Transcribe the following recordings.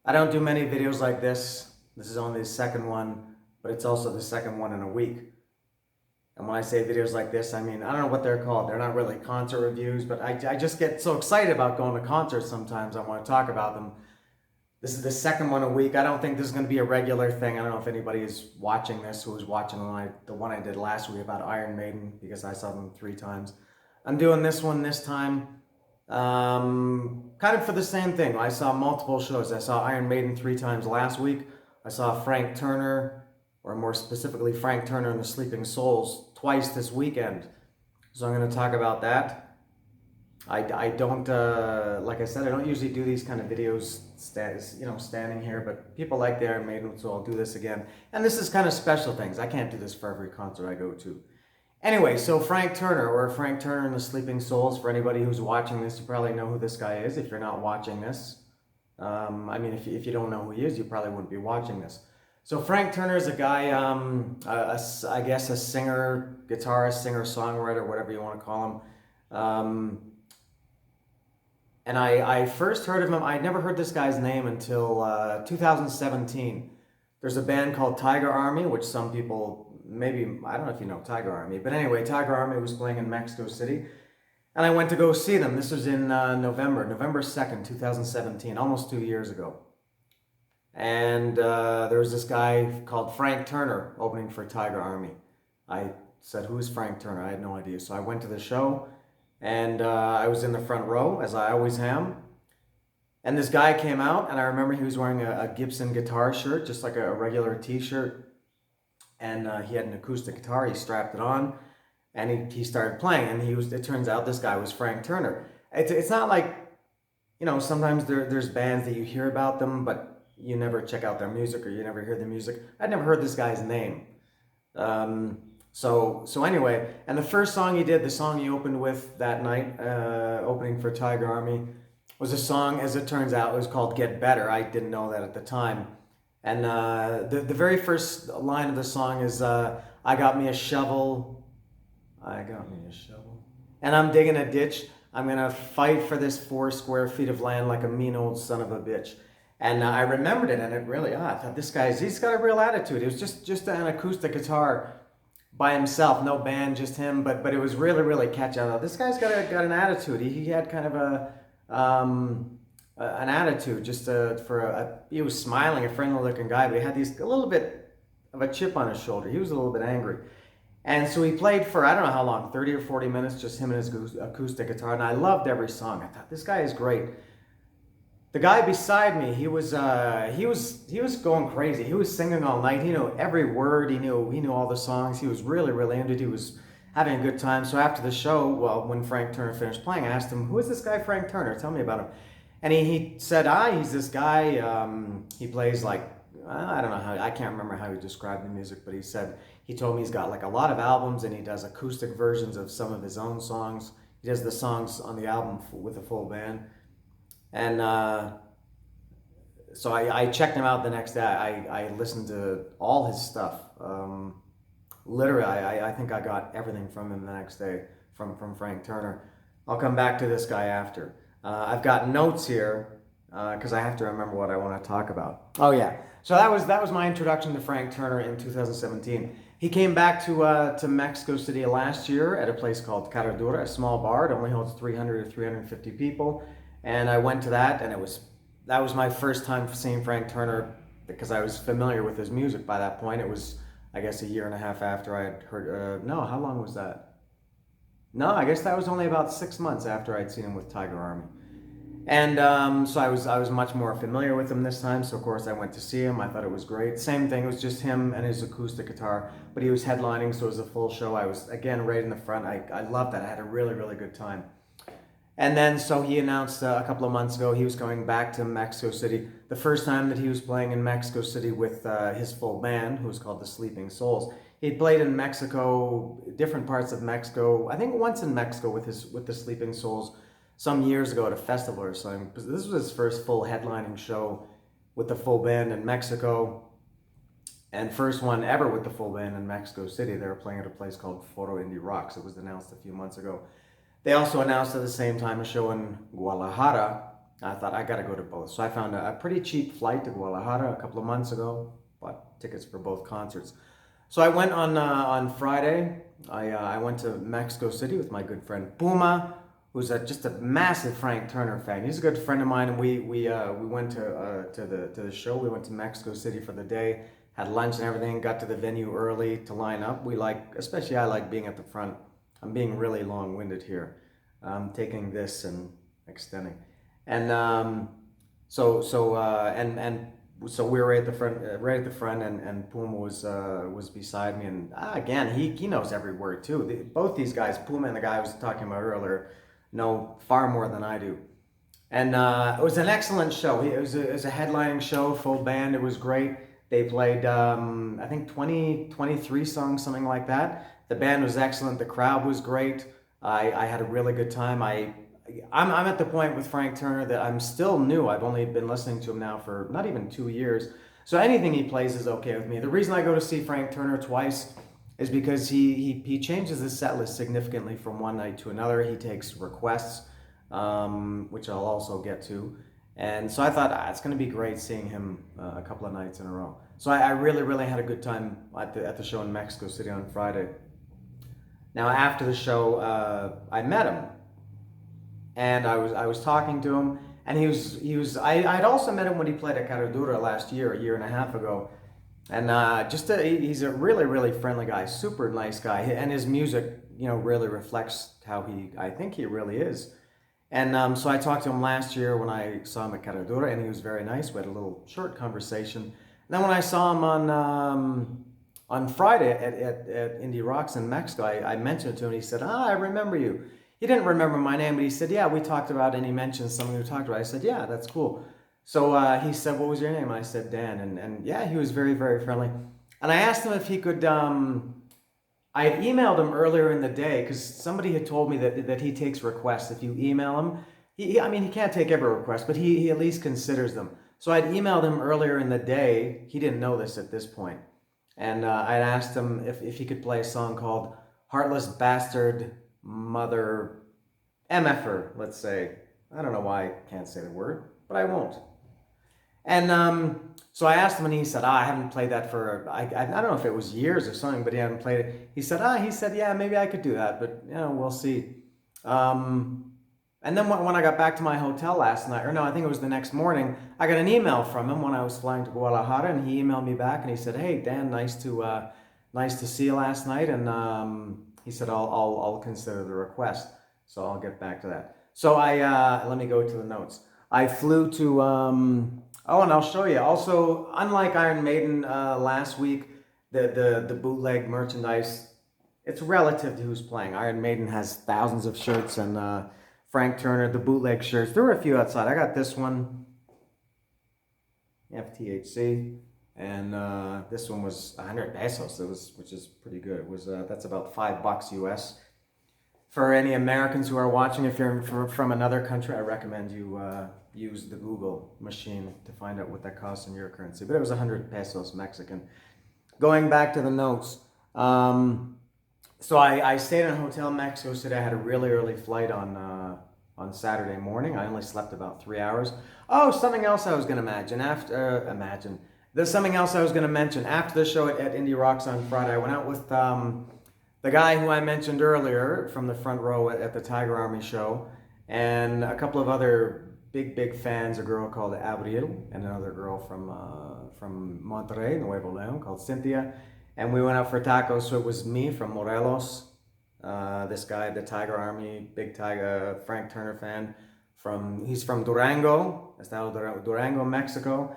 I don't do many videos like this. This is only the second one, but it's also the second one in a week. And when I say videos like this, I mean, I don't know what they're called. They're not really concert reviews, but I just get so excited about going to concerts sometimes. I want to talk about them. This is the second one a week. I don't think this is going to be a regular thing. I don't know if anybody is watching this who was watching the one I did last week about Iron Maiden, because I saw them 3 times. I'm doing this one this time. Kind of for the same thing. I saw multiple shows. I saw Iron Maiden 3 times last week. I saw Frank Turner, or more specifically Frank Turner and the Sleeping Souls, twice this weekend. So I'm going to talk about that. I don't, like I said, I don't usually do these kind of videos, standing here, but people like the Iron Maiden, so I'll do this again. And this is kind of special things. I can't do this for every concert I go to. Anyway, so Frank Turner, or Frank Turner and the Sleeping Souls, for anybody who's watching this, you probably know who this guy is. If you're not watching this, I mean, if you don't know who he is, you probably wouldn't be watching this. So Frank Turner is a guy, I guess a singer, guitarist, singer-songwriter, whatever you want to call him. And I first heard of him, I'd never heard this guy's name until 2017. There's a band called Tiger Army, which some people, maybe, I don't know if you know Tiger Army, but anyway, Tiger Army was playing in Mexico City. And I went to go see them. This was in November 2nd, 2017, almost 2 years ago. And there was this guy called Frank Turner opening for Tiger Army. I said, who's Frank Turner? I had no idea. So I went to the show, and I was in the front row, as I always am. And this guy came out, and I remember he was wearing a Gibson guitar shirt, just like a regular t-shirt. And he had an acoustic guitar. He strapped it on, and he started playing. And it turns out this guy was Frank Turner. It's not like, sometimes there's bands that you hear about them, but you never check out their music, or you never hear the music. I'd never heard this guy's name. So anyway, and the first song he did, the song he opened with that night, opening for Tiger Army, was a song, as it turns out, it was called Get Better. I didn't know that at the time. And the very first line of the song is, I got me a shovel, and I'm digging a ditch. I'm gonna fight for this 4 square feet of land like a mean old son of a bitch. And I remembered it, and it really, I thought he's got a real attitude. It was just an acoustic guitar by himself, no band, just him, but it was really, really catchy. I thought, this guy's got an attitude. He had kind of an attitude, he was smiling, a friendly looking guy, but he had a little bit of a chip on his shoulder. He was a little bit angry. And so he played for, I don't know how long, 30 or 40 minutes, just him and his acoustic guitar, and I loved every song. I thought, this guy is great. The guy beside me, he was going crazy. He was singing all night. He knew every word. He knew all the songs. He was really, really into it. He was having a good time. So after the show, well, when Frank Turner finished playing, I asked him, who is this guy Frank Turner? Tell me about him. And he said, he's this guy. He plays like, I don't know how, I can't remember how he described the music, but he told me he's got like a lot of albums, and he does acoustic versions of some of his own songs. He does the songs on the album with a full band. And so I checked him out the next day. I listened to all his stuff. Literally, I think I got everything from him the next day from Frank Turner. I'll come back to this guy after. I've got notes here because I have to remember what I want to talk about. Oh yeah, so that was my introduction to Frank Turner in 2017. He came back to Mexico City last year at a place called Caradura, a small bar. It only holds 300 or 350 people. And I went to that, and that was my first time seeing Frank Turner, because I was familiar with his music by that point. It was, I guess, a year and a half after I had heard, no, how long was that? No, I guess that was only about 6 months after I'd seen him with Tiger Army. And so I was much more familiar with him this time, so of course I went to see him. I thought it was great. Same thing, it was just him and his acoustic guitar, but he was headlining, so it was a full show. I was, again, right in the front. I loved that. I had a really, really good time. And then, so he announced a couple of months ago he was coming back to Mexico City. The first time that he was playing in Mexico City with his full band, who was called the Sleeping Souls. He played in Mexico, different parts of Mexico. I think once in Mexico with the Sleeping Souls some years ago at a festival or something. This was his first full headlining show with the full band in Mexico, and first one ever with the full band in Mexico City. They were playing at a place called Foro Indie Rocks. It was announced a few months ago. They also announced at the same time a show in Guadalajara, I thought I got to go to both. So I found a pretty cheap flight to Guadalajara a couple of months ago. Bought tickets for both concerts. So I went on Friday. I went to Mexico City with my good friend Puma, who's just a massive Frank Turner fan. He's a good friend of mine, and we went to the show. We went to Mexico City for the day, had lunch and everything. Got to the venue early to line up. Especially I like being at the front. I'm being really long-winded here, taking this and extending. And so we were right at the front, and Puma was beside me, and again he knows every word too. Both these guys, Puma and the guy I was talking about earlier, know far more than I do. And it was an excellent show. It was a headlining show, full band. It was great. They played I think 23 songs, something like that. The band was excellent. The crowd was great. I had a really good time. I'm at the point with Frank Turner that I'm still new. I've only been listening to him now for not even 2 years. So anything he plays is okay with me. The reason I go to see Frank Turner twice is because he changes his set list significantly from one night to another. He takes requests, which I'll also get to. And so I thought, it's going to be great seeing him a couple of nights in a row. So I really, really had a good time at the show in Mexico City on Friday. Now after the show, I met him. And I was talking to him, and I'd also met him when he played at Caradura last year, a year and a half ago, and he's a really, really friendly guy, super nice guy, and his music, really reflects how I think he really is. And so I talked to him last year when I saw him at Caradura, and he was very nice. We had a little short conversation. And then when I saw him on Friday at Indie Rocks in Mexico, I mentioned it to him, and he said, I remember you. He didn't remember my name, but he said, yeah, we talked about, and he mentioned something we talked about. I said, yeah, that's cool. So he said, what was your name? And I said, Dan. And yeah, he was very, very friendly. And I asked him if he could, I had emailed him earlier in the day because somebody had told me that he takes requests. If you email him, he can't take every request, but he at least considers them. So I'd emailed him earlier in the day. He didn't know this at this point. And I'd asked him if he could play a song called Heartless Bastard Mother MFer, let's say. I don't know why I can't say the word, but I won't. And so I asked him, and he said, I haven't played that for, I don't know if it was years or something, but he hadn't played it. He said, yeah, maybe I could do that, but we'll see. And then when I got back to my hotel last night, or no, I think it was the next morning, I got an email from him when I was flying to Guadalajara, and he emailed me back, and he said, hey, Dan, nice to see you last night, and he said, I'll consider the request. So I'll get back to that. So let me go to the notes. I flew to, and I'll show you. Also, unlike Iron Maiden last week, the bootleg merchandise, it's relative to who's playing. Iron Maiden has thousands of shirts, and Frank Turner, the bootleg shirts. There were a few outside. I got this one, FTHC, and this one was 100 pesos. Which is pretty good. It was that's about $5 US. For any Americans who are watching, if you're from another country, I recommend you use the Google machine to find out what that costs in your currency. But it was 100 pesos Mexican. Going back to the notes, so I stayed in a hotel in Mexico City. I had a really early flight on Saturday morning. I only slept about 3 hours. Oh, something else I was going to There's something else I was going to mention. After the show at Indie Rocks on Friday, I went out with the guy who I mentioned earlier from the front row at the Tiger Army show, and a couple of other big fans, a girl called Abril, and another girl from Monterrey, Nuevo León, called Cynthia, and we went out for tacos. So it was me from Morelos, this guy, the Tiger Army, big Tiger, Frank Turner fan, he's from Durango, Estado Durango, Mexico.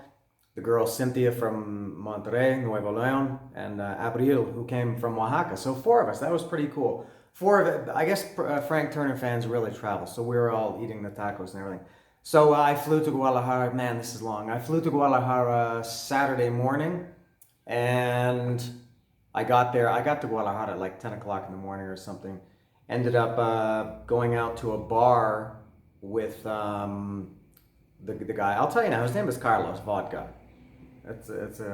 The girl Cynthia from Monterrey, Nuevo León, and Abril, who came from Oaxaca. So 4 of us. That was pretty cool. 4 of it. I guess Frank Turner fans really travel, so we were all eating the tacos and everything. So I flew to Guadalajara. Man, this is long. I flew to Guadalajara Saturday morning, and I got to Guadalajara at like 10 o'clock in the morning or something. Ended up going out to a bar with the guy. I'll tell you now. His name is Carlos Vodka.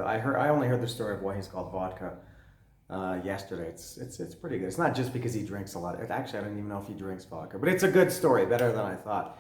I only heard the story of why he's called Vodka yesterday. It's pretty good. It's not just because he drinks a lot. Actually, I don't even know if he drinks vodka, but it's a good story, better than I thought.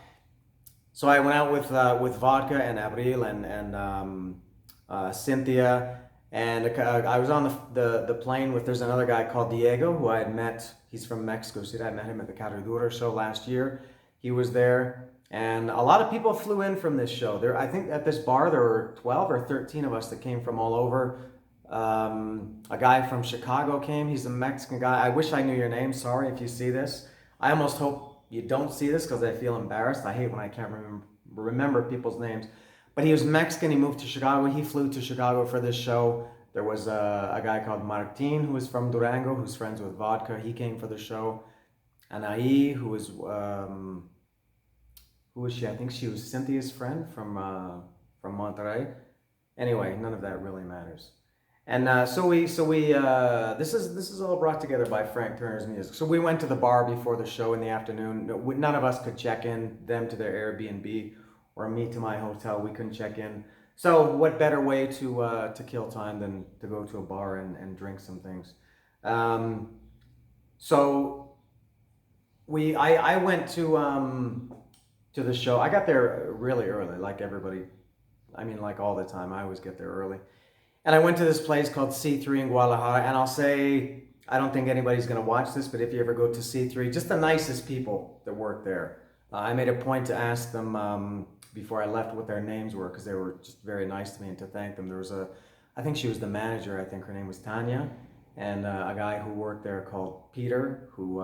So I went out with vodka and Abril and Cynthia, and I was on the plane with. There's another guy called Diego who I had met. He's from Mexico City. I met him at the Caradura show last year. He was there, and a lot of people flew in from this show. There, I think at this bar there were 12 or 13 of us that came from all over. A guy from Chicago came. He's a Mexican guy. I wish I knew your name. Sorry if you see this. I almost hope you don't see this because I feel embarrassed. I hate when I can't remember people's names. But he was Mexican. He moved to Chicago. He flew to Chicago for this show. There was a guy called Martin who was from Durango, who's friends with Vodka. He came for the show. Anaí, who was she? I think she was Cynthia's friend from Monterrey. Anyway, none of that really matters. And this is all brought together by Frank Turner's music. So we went to the bar before the show in the afternoon. None of us could check in, them to their Airbnb or me to my hotel. We couldn't check in. So what better way to kill time than to go to a bar and drink some things? So I went to the show. I got there really early, like everybody. I mean, like all the time. I always get there early. And I went to this place called C3 in Guadalajara, and I'll say, I don't think anybody's going to watch this, but if you ever go to C3, just the nicest people that work there. I made a point to ask them before I left what their names were, because they were just very nice to me, and to thank them. There was I think she was the manager, I think her name was Tanya, and a guy who worked there called Peter, who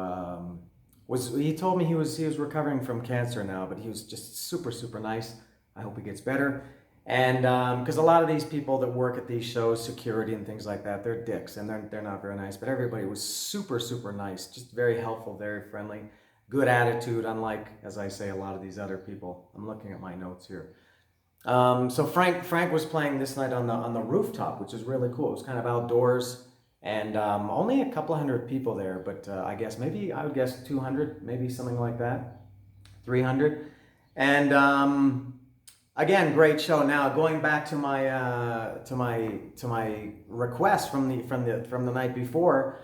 he told me he was recovering from cancer now, but he was just super, super nice. I hope he gets better. And because a lot of these people that work at these shows, security and things like that, they're dicks and they're not very nice. But everybody was super, super nice, just very helpful, very friendly, good attitude, unlike, as I say, a lot of these other people. I'm looking at my notes here. So Frank was playing this night on the rooftop, which is really cool. It was kind of outdoors and only a couple hundred people there, but I would guess 200, maybe something like that, 300. And again, great show. Now going back to my request from the night before,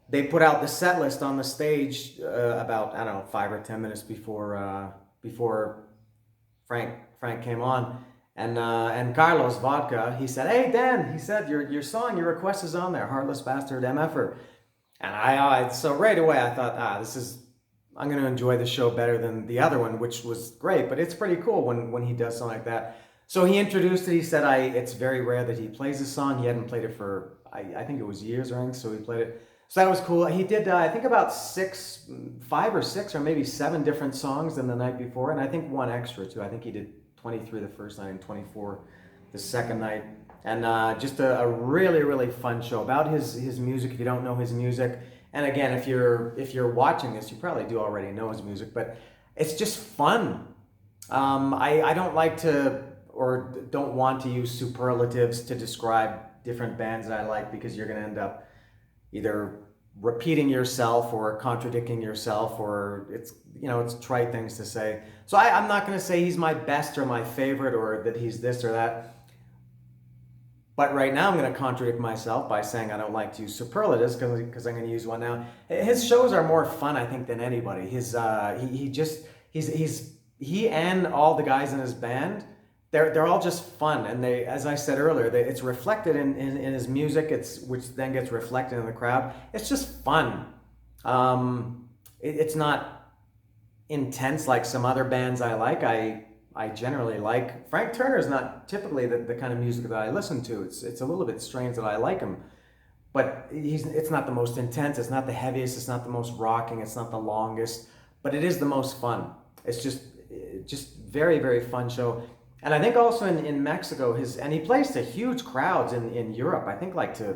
they put out the set list on the stage about, I don't know, 5 or 10 minutes before Frank came on, and Carlos Vodka, he said, "Hey Dan," he said, your song, your request is on there, Heartless Bastard MFer. And so right away I thought, I'm going to enjoy the show better than the other one, which was great, but it's pretty cool when he does something like that. So he introduced it. He said, it's very rare that he plays this song. He hadn't played it for, I think it was years or anything, so he played it. So that was cool. He did, I think about 5 or 6 or maybe 7 different songs than the night before, and I think one extra too. I think he did 23 the first night and 24 the second night. And just a really, really fun show about his music. If you don't know his music, and again, if you're watching this, you probably do already know his music, but it's just fun. I don't like to, or don't want to use superlatives to describe different bands that I like, because you're going to end up either repeating yourself or contradicting yourself, or it's trite things to say. So I'm not going to say he's my best or my favorite or that he's this or that. But right now I'm going to contradict myself by saying I don't like to use superlatives, because I'm going to use one now. His shows are more fun, I think, than anybody. He and all the guys in his band, they're all just fun, and they, as I said earlier, it's reflected in his music. Which then gets reflected in the crowd. It's just fun. It's not intense like some other bands I like. I generally like Frank Turner is not typically the kind of music that I listen to. It's a little bit strange that I like him, but it's not the most intense. It's not the heaviest. It's not the most rocking. It's not the longest, but it is the most fun. It's just very, very fun show. And I think also in Mexico, and he plays to huge crowds in Europe. I think like to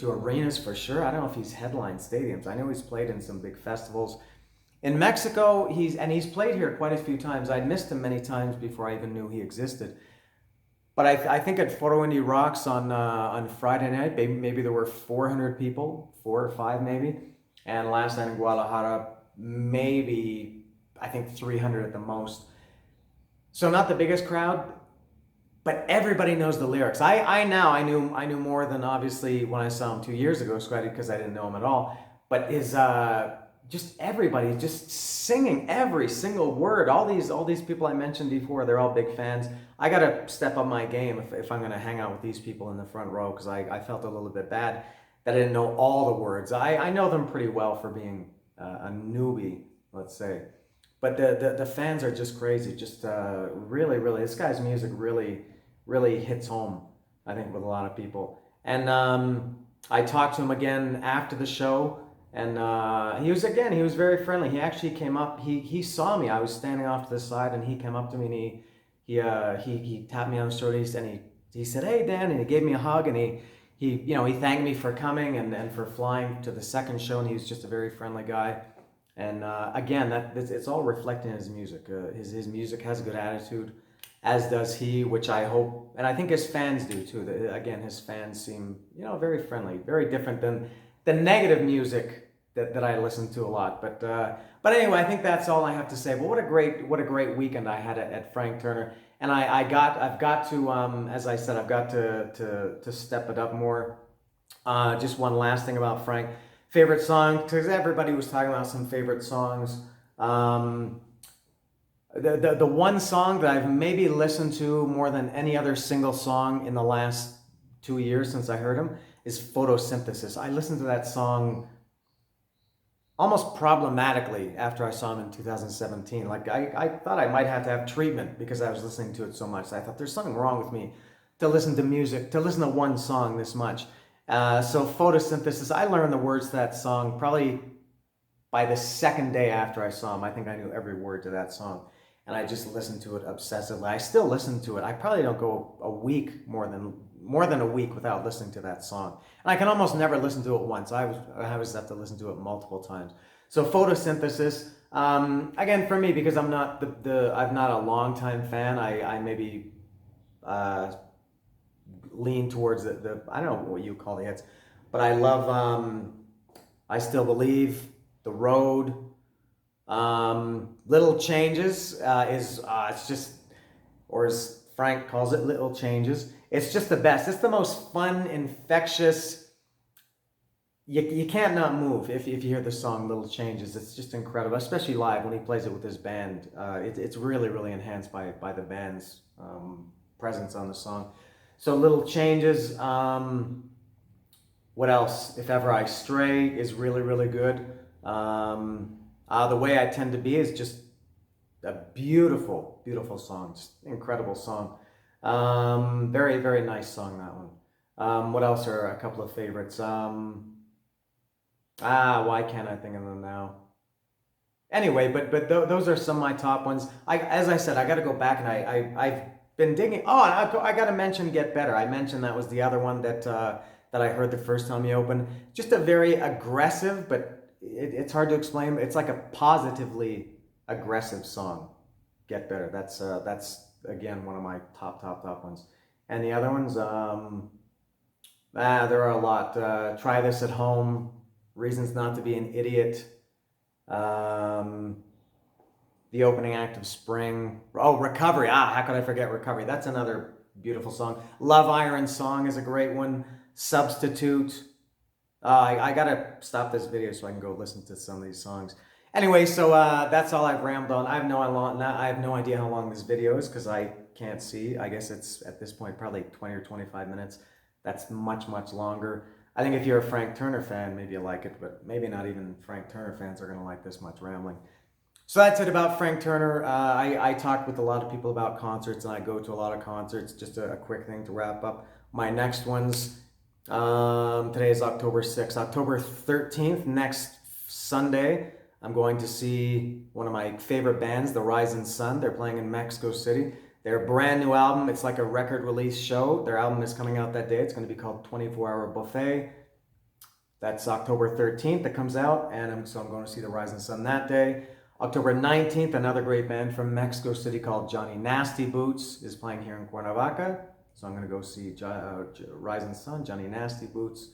arenas for sure. I don't know if he's headlined stadiums. I know he's played in some big festivals. In Mexico, he's played here quite a few times. I'd missed him many times before I even knew he existed. But I think at Foro Indie Rocks on Friday night, maybe there were 400 people, 4 or 5 maybe. And last night in Guadalajara, maybe, I think 300 at the most. So not the biggest crowd, but everybody knows the lyrics. I knew more than obviously when I saw him 2 years ago, because I didn't know him at all. But just everybody just singing every single word. All these people I mentioned before, they're all big fans. I gotta step up my game if I'm gonna hang out with these people in the front row, because I felt a little bit bad that I didn't know all the words. I know them pretty well for being a newbie, let's say. But the fans are just crazy. Just really, really, this guy's music really, really hits home, I think, with a lot of people. And I talked to him again after the show, and he was very friendly. He actually came up. He saw me. I was standing off to the side, and he came up to me, and he tapped me on the shoulder, and he said, "Hey, Dan," and he gave me a hug, and he thanked me for coming and for flying to the second show, and he was just a very friendly guy. And again, it's all reflecting his music. His music has a good attitude, as does he, which I hope, and I think his fans do too. Again, his fans seem, very friendly, very different than the negative music that I listen to a lot. But anyway, I think that's all I have to say. But what a great weekend I had at Frank Turner, and I've got to, as I said, I've got to step it up more. Just one last thing about Frank. Favorite song, because everybody was talking about some favorite songs. The one song that I've maybe listened to more than any other single song in the last 2 years since I heard him is Photosynthesis. I listened to that song almost problematically after I saw him in 2017. Like I thought I might have to have treatment because I was listening to it so much. I thought there's something wrong with me to listen to one song this much. So Photosynthesis, I learned the words to that song probably by the second day after I saw him. I think I knew every word to that song, and I just listened to it obsessively. I still listen to it. I probably don't go a week, more than a week, without listening to that song. And I can almost never listen to it once. I always have to listen to it multiple times. So Photosynthesis, again, for me, because I'm not I'm not a longtime fan. I maybe lean towards the I don't know what you call the hits, but I love I Still Believe, The Road, Little Changes it's just, or as Frank calls it, Little Changes. It's just the best. It's the most fun, infectious. You can't not move if you hear the song Little Changes. It's just incredible, especially live when he plays it with his band. It's really, really enhanced by the band's presence on the song. So Little Changes. What else? If Ever I Stray is really, really good. The Way I Tend to Be is just a beautiful, beautiful song. Just incredible song. Very, very nice song, that one. What else are a couple of favorites? Why can't I think of them now? Anyway, but those are some of my top ones. As I said, I got to go back, and I've been digging. Oh, I got to mention Get Better. I mentioned that was the other one that I heard the first time he opened. Just a very aggressive, but it's hard to explain. It's like a positively aggressive song. Get Better. That's again one of my top ones. And the other ones, there are a lot. Try This at Home. Reasons Not to Be an Idiot. The opening act of Spring. Oh, Recovery. How could I forget Recovery? That's another beautiful song. Love Iron Song is a great one. Substitute. I gotta stop this video so I can go listen to some of these songs. Anyway, so that's all I've rambled on. I have no idea how long this video is because I can't see. I guess it's at this point probably 20 or 25 minutes. That's much, much longer. I think if you're a Frank Turner fan, maybe you like it, but maybe not even Frank Turner fans are going to like this much rambling. So that's it about Frank Turner. I talked with a lot of people about concerts, and I go to a lot of concerts. Just a quick thing to wrap up. My next ones, today is October 6th. October 13th, next Sunday, I'm going to see one of my favorite bands, The Rising Sun. They're playing in Mexico City. Their brand new album, it's like a record release show. Their album is coming out that day. It's going to be called 24 Hour Buffet. That's October 13th that comes out, and so I'm going to see The Rising Sun that day. October 19th, another great band from Mexico City called Johnny Nasty Boots is playing here in Cuernavaca. So I'm going to go see Rising Sun, Johnny Nasty Boots.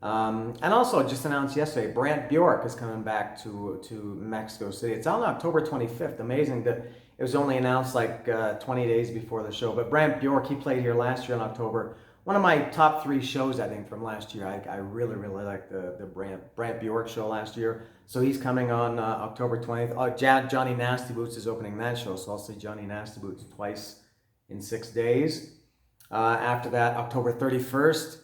And also, just announced yesterday, Brant Bjork is coming back to Mexico City. It's on October 25th. Amazing that it was only announced like 20 days before the show. But Brant Bjork, he played here last year in October. one of my top 3 shows, I think, from last year. I really, really liked the Brant Bjork show last year. So he's coming on October 20th. Johnny Nasty Boots is opening that show, so I'll see Johnny Nasty Boots twice in 6 days. After that, October 31st.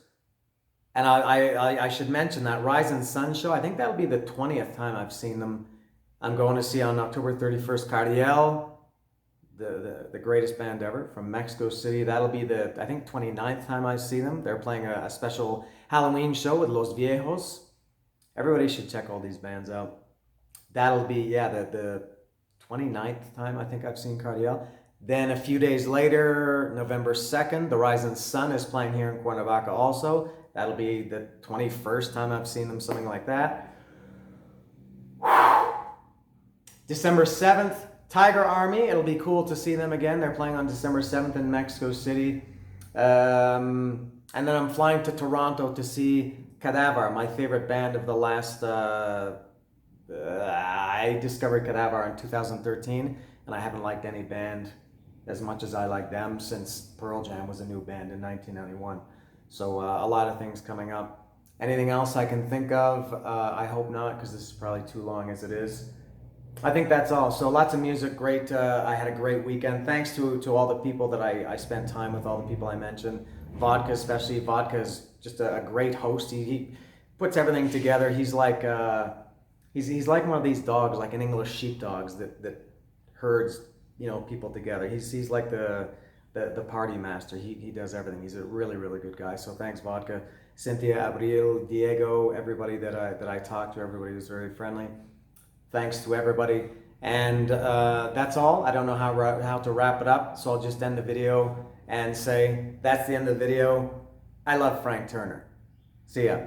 And I should mention that Rise and Sun show, I think that'll be the 20th time I've seen them. I'm going to see on October 31st Cardiel, the greatest band ever from Mexico City. That'll be the, I think, 29th time I see them. They're playing a special Halloween show with Los Viejos. Everybody should check all these bands out. That'll be, yeah, the 29th time I think I've seen Cardiel. Then a few days later, November 2nd, the Rise and Sun is playing here in Cuernavaca also. That'll be the 21st time I've seen them, something like that. December 7th, Tiger Army. It'll be cool to see them again. They're playing on December 7th in Mexico City. And then I'm flying to Toronto to see Cadaver, my favorite band of the last... I discovered Cadaver in 2013, and I haven't liked any band as much as I like them since Pearl Jam was a new band in 1991. So a lot of things coming up. Anything else I can think of? I hope not, because this is probably too long as it is. I think that's all. So lots of music, great. I had a great weekend. Thanks to all the people that I spent time with, all the people I mentioned. Vodka especially. Vodka is just a great host. He puts everything together. He's like he's like one of these dogs, like an English sheepdogs that herds people together. He's like the party master. He does everything. He's a really, really good guy. So thanks, Vodka. Cynthia, Abril, Diego, everybody that I talked to, everybody was very friendly. Thanks to everybody. And that's all. I don't know how to wrap it up, so I'll just end the video and say that's the end of the video. I love Frank Turner. See ya.